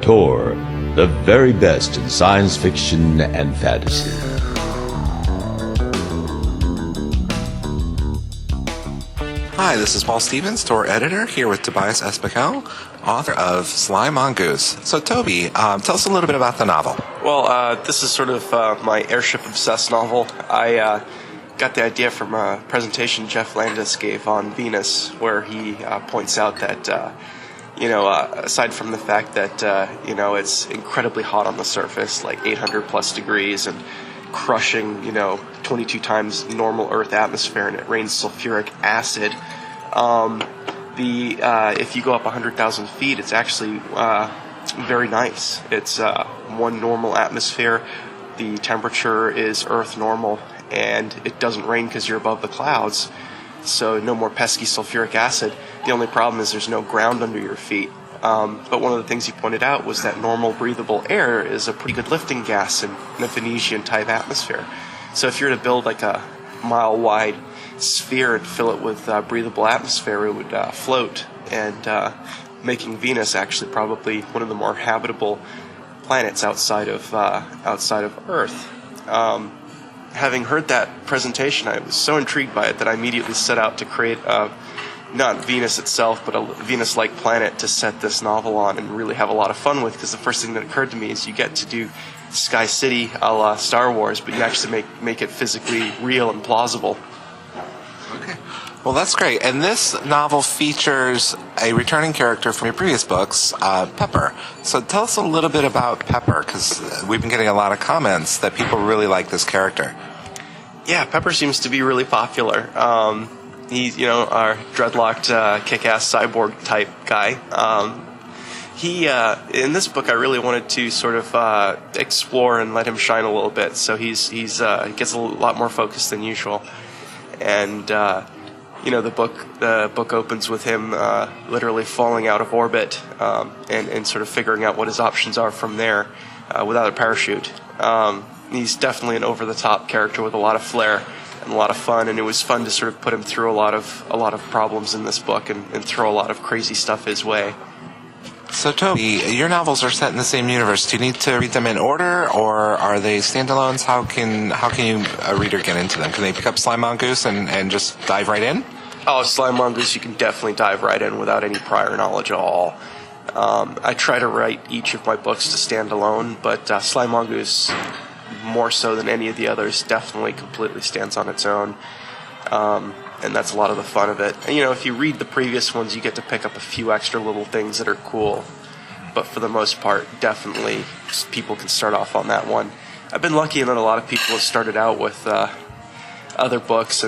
Tor, the very best in science fiction and fantasy. Hi, this is Paul Stevens, Tor editor, here with Tobias Espekel, author of Sly Mongoose. So, Toby, tell us a little bit about the novel. Well, this is sort of my airship-obsessed novel. I got the idea from a presentation Jeff Landis gave on Venus, where he points out that, aside from the fact that, it's incredibly hot on the surface, like 800-plus degrees, and crushing, 22 times normal Earth atmosphere, and it rains sulfuric acid. If you go up 100,000 feet, it's actually very nice. It's one normal atmosphere. The temperature is Earth normal, and it doesn't rain because you're above the clouds. So no more pesky sulfuric acid. The only problem is there's no ground under your feet. But one of the things he pointed out was that normal breathable air is a pretty good lifting gas in a Venusian-type atmosphere. So if you were to build like a mile-wide sphere and fill it with breathable atmosphere, it would float, and making Venus actually probably one of the more habitable planets outside of Earth. Having heard that presentation, I was so intrigued by it that I immediately set out to create not Venus itself, but a Venus-like planet to set this novel on and really have a lot of fun with, because the first thing that occurred to me is you get to do Sky City a la Star Wars, but you actually make it physically real and plausible. Okay. Well, that's great. And this novel features a returning character from your previous books, Pepper. So tell us a little bit about Pepper, because we've been getting a lot of comments that people really like this character. Yeah, Pepper seems to be really popular. He's, our dreadlocked, kick-ass cyborg type guy. In this book, I really wanted to sort of explore and let him shine a little bit. So he gets a lot more focused than usual. And the book opens with him literally falling out of orbit and sort of figuring out what his options are from there without a parachute. He's definitely an over-the-top character with a lot of flair and a lot of fun, and it was fun to sort of put him through a lot of problems in this book and throw a lot of crazy stuff his way. So, Toby, your novels are set in the same universe. Do you need to read them in order, or are they standalones? How can a reader get into them? Can they pick up Sly Mongoose and just dive right in? Oh, Sly Mongoose, you can definitely dive right in without any prior knowledge at all. I try to write each of my books to stand alone, but Sly Mongoose, more so than any of the others, definitely completely stands on its own. And that's a lot of the fun of it. And, if you read the previous ones, you get to pick up a few extra little things that are cool. But for the most part, definitely people can start off on that one. I've been lucky in that a lot of people have started out with other books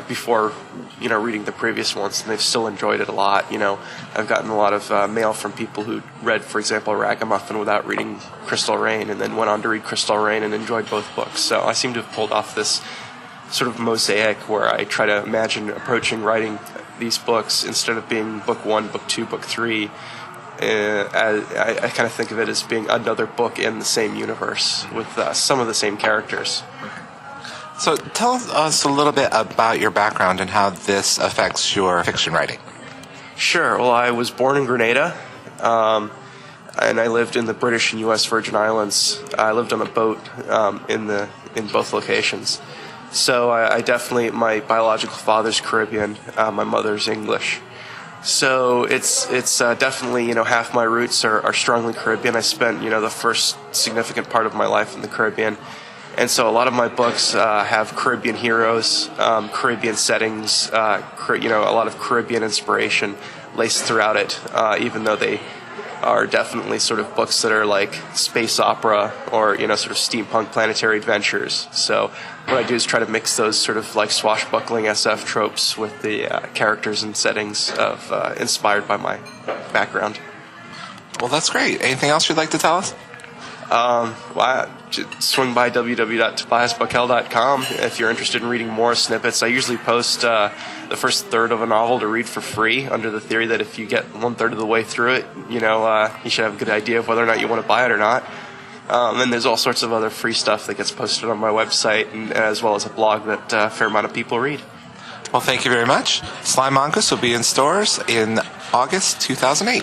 before reading the previous ones, and they've still enjoyed it a lot. I've gotten a lot of mail from people who read, for example, Ragamuffin without reading Crystal Rain, and then went on to read Crystal Rain and enjoyed both books. So I seem to have pulled off this sort of mosaic where I try to imagine approaching writing these books instead of being book 1, book 2, book 3. I kind of think of it as being another book in the same universe with some of the same characters. So tell us a little bit about your background and how this affects your fiction writing. Sure. Well, I was born in Grenada, and I lived in the British and U.S. Virgin Islands. I lived on a boat in both locations. So I definitely, my biological father's Caribbean, my mother's English. So it's definitely, half my roots are strongly Caribbean. I spent, the first significant part of my life in the Caribbean. And so a lot of my books have Caribbean heroes, Caribbean settings, a lot of Caribbean inspiration laced throughout it, even though they are definitely sort of books that are like space opera or, sort of steampunk planetary adventures. So what I do is try to mix those sort of like swashbuckling SF tropes with the characters and settings inspired by my background. Well, that's great. Anything else you'd like to tell us? Just swing by www.tobiasbuckell.com if you're interested in reading more snippets. I usually post the first third of a novel to read for free, under the theory that if you get 1/3 of the way through it, you should have a good idea of whether or not you want to buy it or not. And there's all sorts of other free stuff that gets posted on my website, and as well as a blog that a fair amount of people read. Well, thank you very much. Sly Mongoose will be in stores in August 2008.